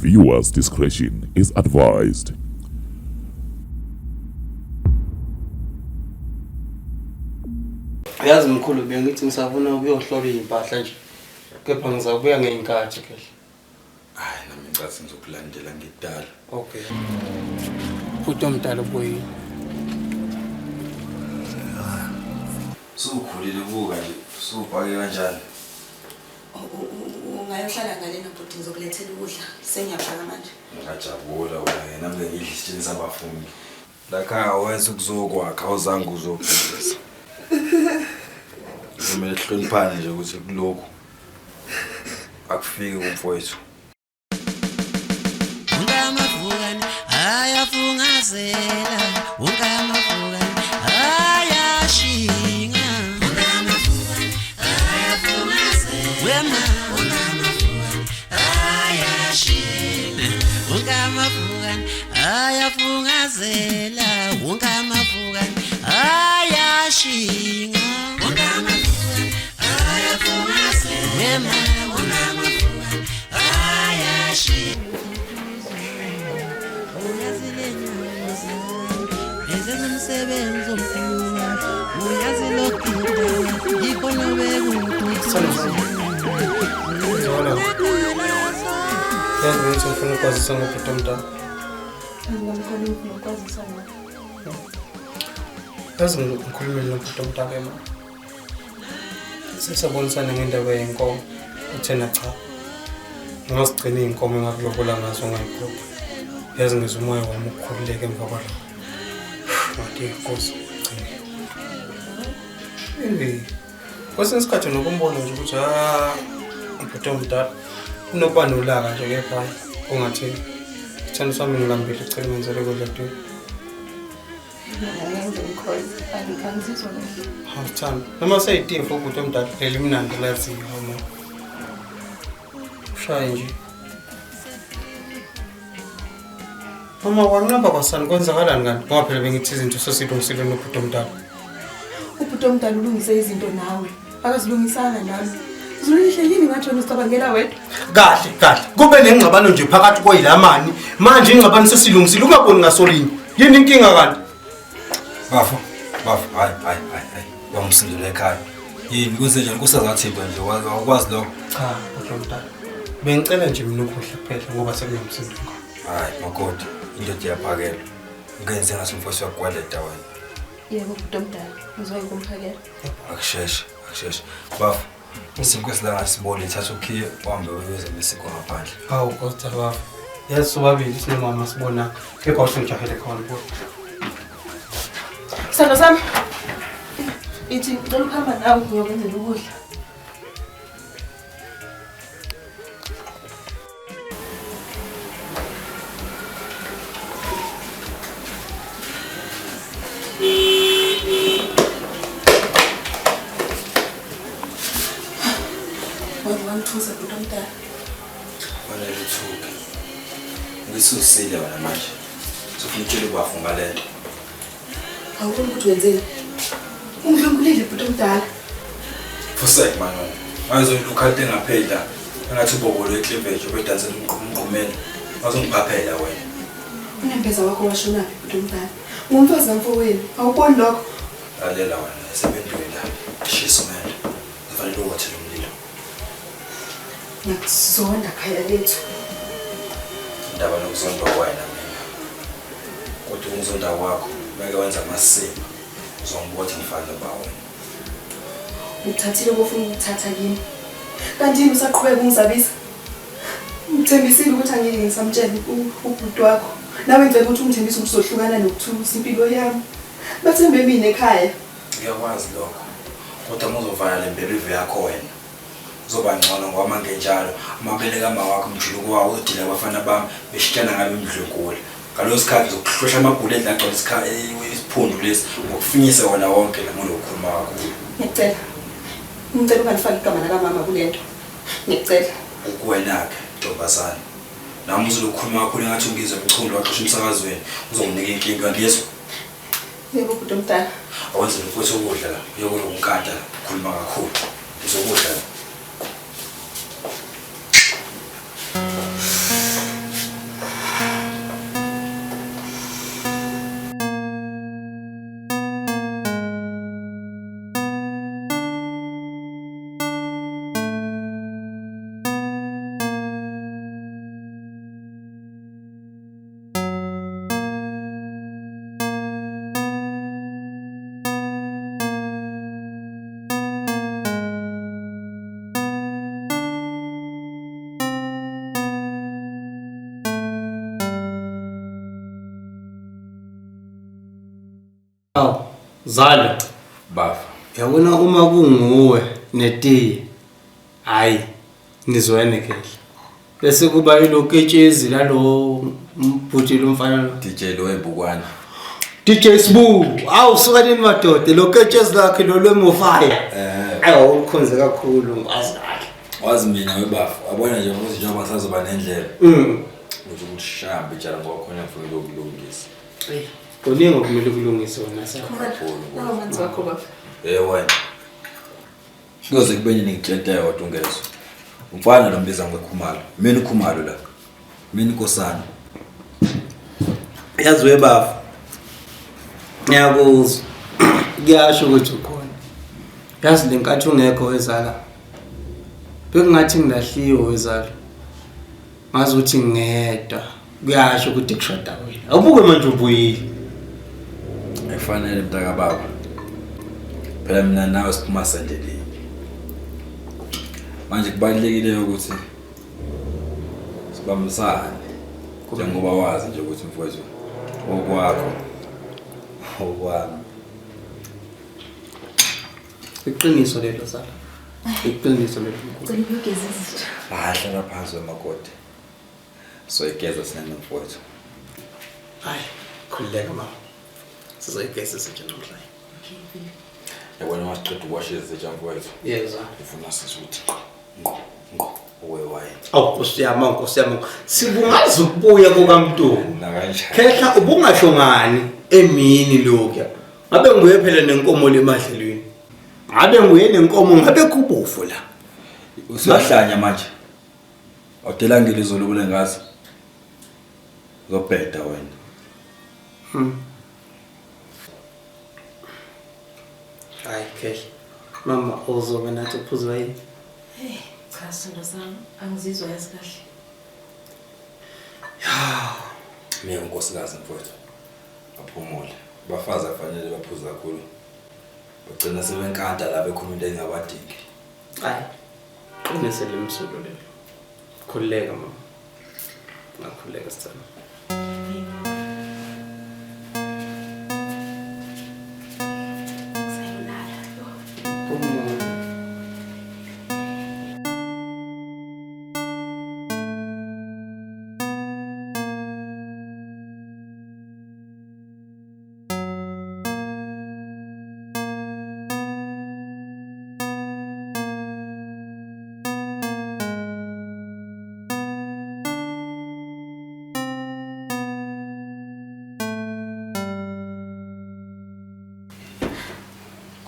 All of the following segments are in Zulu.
Viewers' discretion is advised. Yazi mkhulu bengithi ngisafuna ukuyohlola impahla nje. Kepha ngizabuya ngeinkathi ke. Hayi nami ngicathi ngizokulandela ngidala. Okay. Futhi omdala boy. Sukhulile buka nje, subhake kanjani? Ungayohlala ngalena bhuti ngizokulethela ukudla sengiyaphaka manje. Ngajabula wena nami ngidla isitsheni sabafundi. Lakha wenza ukuzokwakha awuzange uzophisa. Kumele hloniphane nje ukuthi kulokho akufiki kumfowethu. Ungamavukani ayafungazela, ungamavukani ayashinga, ungamavukani ayafungazela, wema ungamavukani ayashinga, ungamavukani ayafungazela, ungamavukani ayashinga, ungamavukani ayafungazela, wema ungamavukani ayashinga. Umsebenzi omkhulu uyazi lokhu yikho nobekuthi Yazi ukuthi ngifuna ukwazisa ngobhuti omdala. Ngiyamkhona ukukwazisa ngakho. Yazi ngikhulumile nobhuti omdala ema. Sisabonisana ngendaba yenkomo. Uthena cha. Ngazigcina inkomo engakulobola ngazo ngayikhupha. Yazi ngizwe umoya wami ukukhululeka emva kwalokho. Mati Nkosi. Kwesinye isikhathi nokumbona nje ukuthi ubhuti omdala unokuba nolaka nje kepha ungathini. Sithando sami ngilambile icela ngenzele kodwa tu. Ngiyenze ukhozi, angikangizizwa kahle. Hawuthanda. Noma seyitifo ubhuti omdala leli mnandi laziyo mama. Ushaye nje. Mama wanqaba kwasani kwenzakalani kanti ngoba phela bengithi izinto sesilungisile nobhuti omdala. Ubhuti omdala ulungise izinto nawe. Akazilungisanga nami. Uzulile yini ngathi wena usicabangela wedwa? Kahle. Kube nengxabano nje phakathi koyilamani. Manje ingxabano sesilungisile ungaboni ngasolini. Yini inkinga kanti? Bafu. Hayi. Wamsindule ekhaya. Yini kuze nje kusazathimba nje wakwazi lokho. Cha, ubhuti omdala. Bengicela nje mina ukudla kuphela ngoba sekunomsindo. Hayi makoti into yaphakela. Ngenze ngasumfosi wakwaleta wena. Yebo ubhuti omdala, ngizoyikumphakela. Akusheshe. Bafu. Isinkwesila sibole thatha ukhiye uhambe uyeze mesiko ngaphandle. Hawu kodwa baba. Yazi sobabili sinemama sibona kepha usengijahele khona kodwa. Sithando sami. Ithi ngicela ukuhamba nawe ngiyokwenzela ukudla. Wangithusa ubhuti omdala. Wena lithuke. Ngisusile wena manje. Sofuna utshela ubafu ngalento. Awuboni ukuthi wenzeni? Ungidlongulile ubhuti omdala. Fusek man wena. Manje ukhalte ngaphela. Engathi ubobolo ecleavage obedansela umqhumelo. Bazongiphaphela wena. Unempeza wakho washonaphi ubhuti omdala? Ngumfazi kamfowenu. Awuboni lokho? Lalela wena sebentweni la. Shisa manje. Kufanele uwathele umlilo. Ngiyakuzonda khaya lethu. Indaba nokuzonda wena mina. Kodwa ukuzonda kwakho meke wenza amasimo. Uzongibona ngifana bawo. Ngithathile bofuna ukuthatha kimi. Kanti yini usaqhubeka ungizabisa? Ngithembisile ukuthi angeke ngisamtshela ubhuti wakho. Nawe ngicela ukuthi ungithembise ukuthi uzohlukana nokuthusa impilo yami. Bathembe mina ekhaya. Ngiyakwazi lokho. Kodwa muzovala lembelive yakho wena. Uzoba ngcono ngoba manje njalo amabele kama wakho umjuluko wawo udile abafana bami beshitshana ngabe umdlukule. Ngalo sikhathi zokuhlohla amabhule edlaqwa isikhathi isiphundu lesi ngokufinyisa wona wonke la ngolokhuluma kakhulu. Ngicela ungalifaki igama la mama kulento. Ngicela. Ukuwena ke ntombazana. Nami uzokhuluma kakhulu ngathi ungizwe umchundo waxosha umsakazweni uzonginika inkinga ngiyezwa. Yebo ubhuti omdala. Awenze lokho ukudla la uyokula unkanda khuluma kakhulu. Uzokudla. Zalo. Bafa. Yabona uma kunguwe netiye. Hayi, nizwene kahle. Bese kuba iloketshezi lalo mbhutshi lomfana lo. DJ lo ebukwana. DJ Sbu, suka nini madoda loketshezi lakhe lo lwemofire. Ayo ukhonze kakhulu ngazi kahle. Wazi mina webafa, abona nje ukuthi njengoba ngisazoba nendlela. Ukuthi shambe njalo ngoba khona kufanele ukulungisa. Kuningi okumele kulungise wona sa. Nawo manzi wakho baba. Wena. Kuyoze kube ngikutshela kodwa ungezwe. Umfana lo mbiza ngekhumalo. Mina ukhumalo la. Mina inkosana. Yazi webafa. Ngiyakuzwa. Ngiyasho ukuthi ukhona. Yazi lenkathi ungekho wezala. Bekungathi ngidahliwe wezala. Ngazi ukuthi ngedwa. Kuyasho ukuthi kushoda wena. Awubuke manje ubuyile. Efanele mntaka baba. Phela mina nawe siphuma sendeleni. Manje kubalekile ukuthi sibambisane. Njengoba wazi nje ukuthi mfowethu okwakho okwami. Iqiniso lelo sala. Iqiniso lelo. Cela ugeze izitha. Bahlala phansi emakoti. So igeza sina nomfowethu. Hayi, khuleka mama. Sizoyigeza sithe namhlanje. Yabona masiqeda ukwasha izitsha mfowethu. Yeza. Ufuna sisithi ngqo wewayini. Nkosi yami. Sibungazi ukubuya kukaMntuli. Na kanjani? Khehla ubungashongani emini lokho. Ngabe nguye phela nenkomo lemadlelweni. Ngabe nguye nenkomo ngabe kubufu la. Usiyahlanya manje. Awudela ngelizo lokule ngazi. Uzobheda wena. Hayi khehla. Mama uzobe nathi uphuza yini? Cha sona sami angizizwa yazi kahle. Mina unkosikazi mfowethu. Aphumule. Bafazi afanele baphuza kakhulu. Bagcina sebenkanta la bekhuluma into engabadingi. Hayi. Qinisele imsulo lelo. Khuleka mama. Ngakhuleka sithana.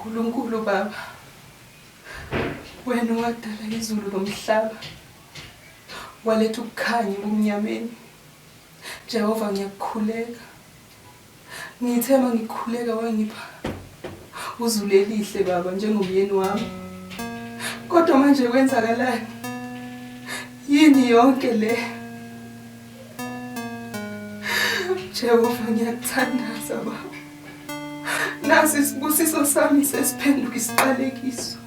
uNkulunkulu baba. Wena wadala izulu nomhlaba. Waletha ukukhanya ebumnyameni. Jehova ngiyakukhuleka. Ngithema ngikhuleka wangipha uzulu elihle baba njengomyeni wami. Kodwa manje kwenzakalani? Yini yonke le? Jehova ngiyakuthandaza baba. Nasi isibusiso sami sesiphenduka isiqalekiso.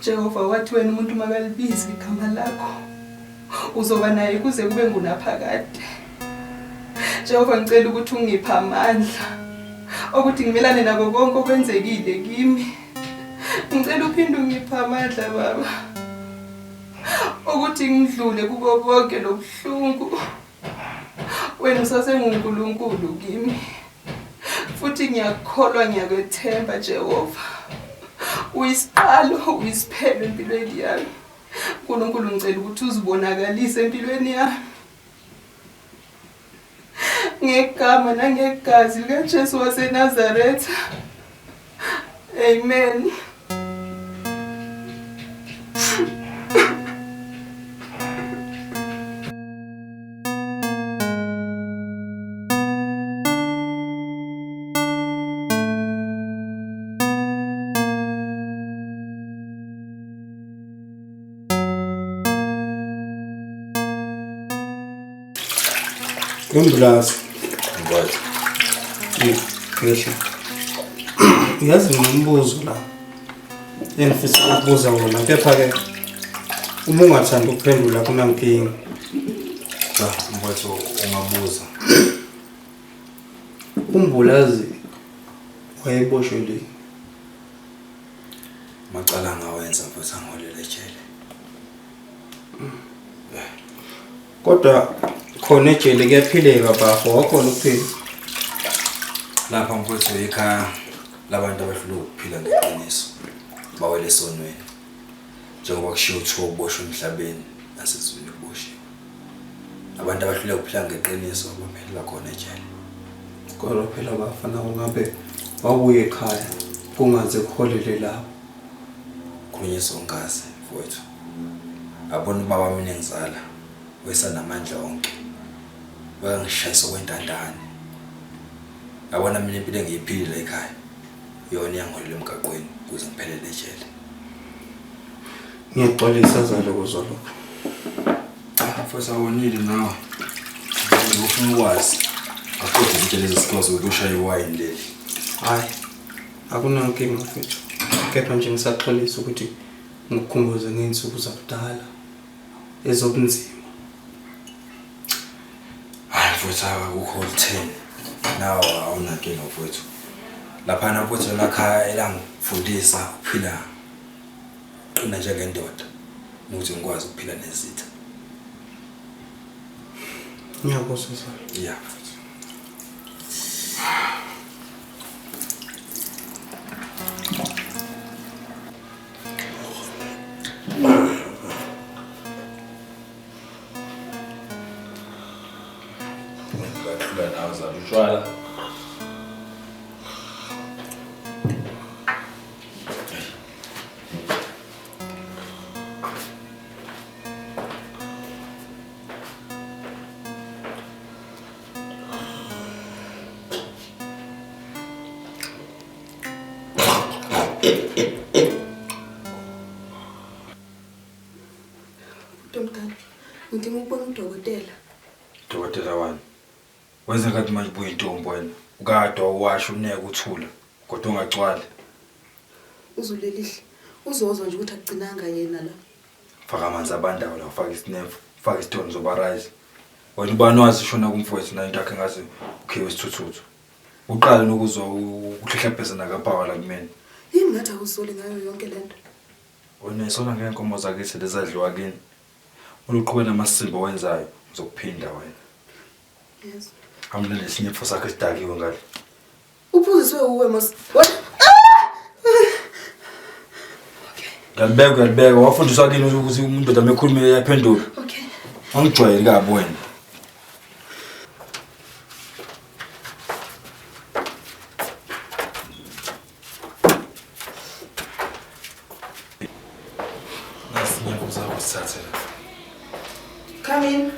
Jehova wathi wena umuntu makalibize igama lakho. Uzoba naye kuze kube ngunaphakade. Jehova ngicela ukuthi ungiphe amandla ukuthi ngimelane nako konke okwenzekile kimi. Ngicela uphinde ungiphe amandla baba ukuthi ngidlule kubo bonke lobuhlungu. Wena usasenguNkulunkulu kimi. Futhi ngiyakholwa ngiyakwethemba Jehova. Uyisiqalo uyisiphelo empilweni yami. uNkulunkulu ngicela ukuthi uzibonakalise empilweni yami. Ngegama nangegazi likaJesu waseNazaretha. Amen. Umbulasi. Ngoba Ngisho. Yazi ngimbuzo la. Engifisa ukubuza wona kepha ke uma ungathanda ukuphendula kunankinga. cha mfowethu ungabuza. Umbulazi Wayeboshwe le. Macala ngawenza mfowethu angiholele ejele. Kodwa khona ejele kuyaphileka bafo wakhona ukuphila. Lapha mfowethu ekhaya labantu abahlula ukuphila ngeqiniso. Bawele sonweni. Njengoba kushiwo ukuthi ukuboshwa emhlabeni nasezweni kuboshiwe. Abantu abahlula ukuphila ngeqiniso bamela khona ejele. Kodwa phela bafana ungabe wabuye ekhaya kungaze kuholele lapho. Khulunyiswa ngazi mfowethu. Abona ubaba mina engizala wesanamandla onke. Bayangishayisa kwentandane. Abona mina impilo engiyiphilile ekhaya. Yona yangiholela emgaqweni kuze ngiphelele ejele. Ngiyaxolisa zalo kuzwa lokho. Mfowethu awonile nawe. Ngifuna ukwazi. Akodwa izinto lezi sikwazi ukushaya iwayini leli. Hayi. Akunankinga mfethu. Kepha nje ngisaxolisa ukuthi ngikukhumbuze ngeinsuku zakudala ezobunzima. Hayi mfowethu akukho olutheni. Nawe awunankinga mfowethu. Lapha na mfowethu lakhaya elangifundisa ukuphila qina njengendoda ukuthi ngikwazi ukuphila nezitha. Ngiyabuzwa sasa. Yeah. Utshwala. Ntomtana, ngidinga ukubona udokotela. Dokotela wani? Wenza ngathi manje buye intombi wena. Ukade wawasha uneke uthula kodwa ungagcwali. Uzulelihle. Uzozwa nje ukuthi agcinanga yena la. Faka amanzi abandawo la ufaka isinefu, ufaka isithoni zobarise. Wena ubani wazi shona kumfowethu na into yakhe ngazi ukhiwe isithuthuthu. Uqala nokuzwa ukuhlehlebheza nakapawa la kumeni. Yini ngathi awuzoli ngayo yonke lento? Wena isona ngenkomo zakithi lezadliwa kini. Uluqhubela amasimbo wenzayo uzokuphinda wena. Yes. Amlele isinyefo sakhe sidakiwe ngale. Uphuziswe uwe mos. Ngiyalibeka wafundiswa kini ukuthi umuntu amekhuluma yaphendula. Okay. Angijwayeli kabi wena. Nasinyefo sakhe sithathela. Come in.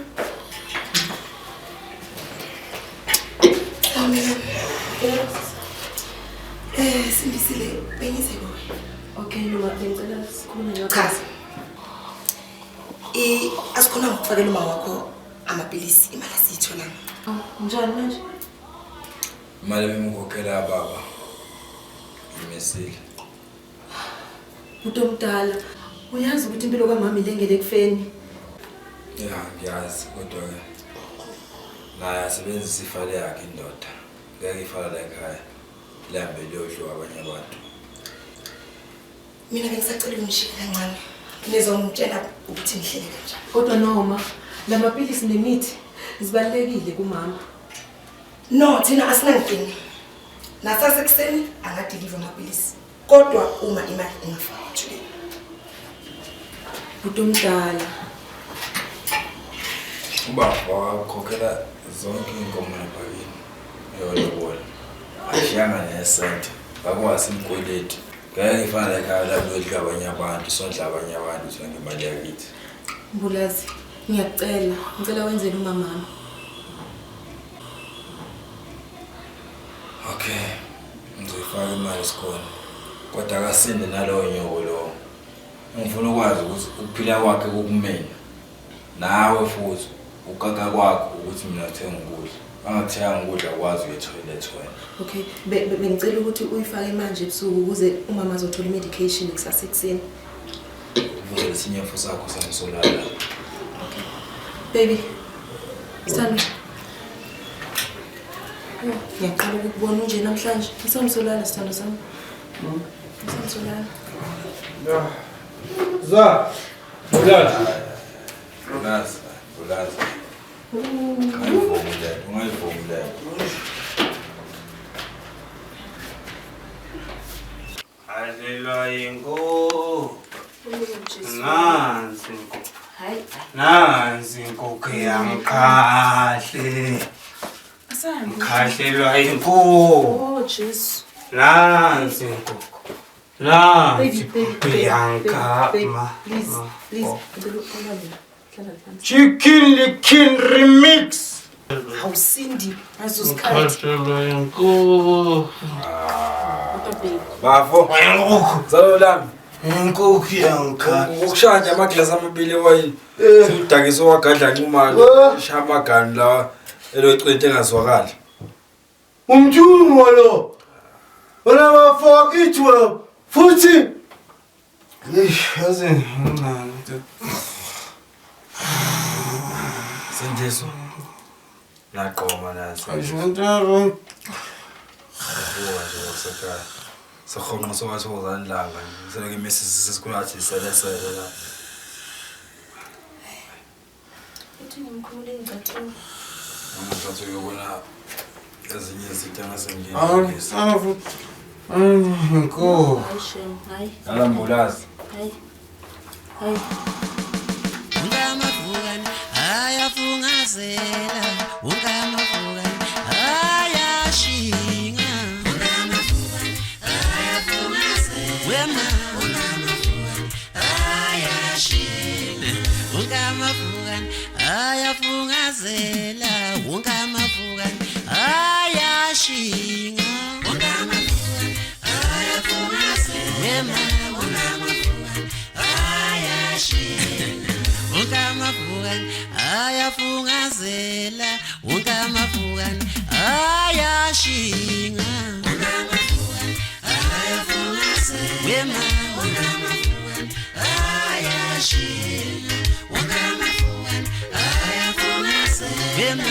Sindisile benyiseko. Okay, noma ngicela sikhulume ngayo. Chaza. Asikhona ngikufakela uma wakho amapilisi imali asiyitholanga. Njani manje? Imali bemukhokhela baba. Imesile. Umuntu omdala. Uyazi ukuthi impilo kamama ilengele kufeni. Ya, ngiyazi kodwa ke naye asebenzisa ifale yakhe indoda. Ngeke ifala la ekhaya. Lambe lodlo abanye abantu. Mina bengisacela ungishiye kancane. Ngizongitshela ukuthi ngihlele kanjani. Kodwa noma lamapilisi nemithi zibalekile kumama. No, thina asinankinga. Nasasekuseni angadeliver amapilisi. Kodwa uma imali ingafakwa thule. Umuntu omdala. Ubaba wakhokhela zonke inkomo ebhakini. Yolobola. Ashiyanga nesente. Bakwazi imkweleti. Ngeke ifana la ekhaya la lodla abanye abantu, sondla abanye abantu zonke imali yakithi. Mbulazi, ngiyacela, ngicela wenzele umama. Okay. Ngizoyifaka imali esikhona. Kodwa akasinde nalowo nyoko lo. Ngifuna ukwazi ukuthi ukuphila kwakhe kokumena. Nawe futhi ukaka kwakho ukuthi mina ngithenga ukudla. Angithenga ukudla kwazi uyetoilet wena. Okay, bengicela ukuthi uyifake manje ebusuku ukuze umama azothola medication kusasa ekseni. Vuze isinyefo sakho sangisolala. Okay. Baby. Stand. Ngiyaqala ukubona unje namhlanje. Ngisamsolala sithando sami. Ngisamsolala. Za. Ulazi. Ungayivumile. Alelwa inko. Nansi inko. Hayi. Nansi inkukhu yamkhahle. Asambi. Khahlelwa inko. Oh Jesu. Nansi inkukhu. Nansi inkukhu yankama. Please. Ngicela uqalane. Hlala phansi. Chicken Licken Remix. Awusindi azosikhathi. Khahlelwa inko. Bafo. Inkukhu. Zalolami. Inkukhu yankhahle. Ukushaya amaglasi amabili wayini. Udakisa wagadla nqumali. Shaya amagani la elocwethe engazwakali. Umjumo lo. Wena bafakithi wena. Futhi yazi ngani. Sendeso. Naqoma nasi. Ayishantaro. Uwa nje usekhaya. Sakhona sowathi uzanilanga. Seleke message sesikhulathi selesele la. Uthi ngimkhulule ngicathulo. Ngizathu yobona ezinye izinto engasengeni. Awusana futhi. Inko. Ayishem, hayi. Alambulazi. Hayi. Ungamavukani ayafungazela ungamavukani ayashinga ungamavukani ayafungazela wema ungamavukani ayashinga ungamavukani ayafungazela ungamavukani ayashinga ungamavukani ayafungazela wema ungamavukani ayashinga ungamavukani ayafungazela ungamavukani ayashinga ungamavukani ayafungazela wema ungamavukani ayashinga ungamavukani ayafungazela wema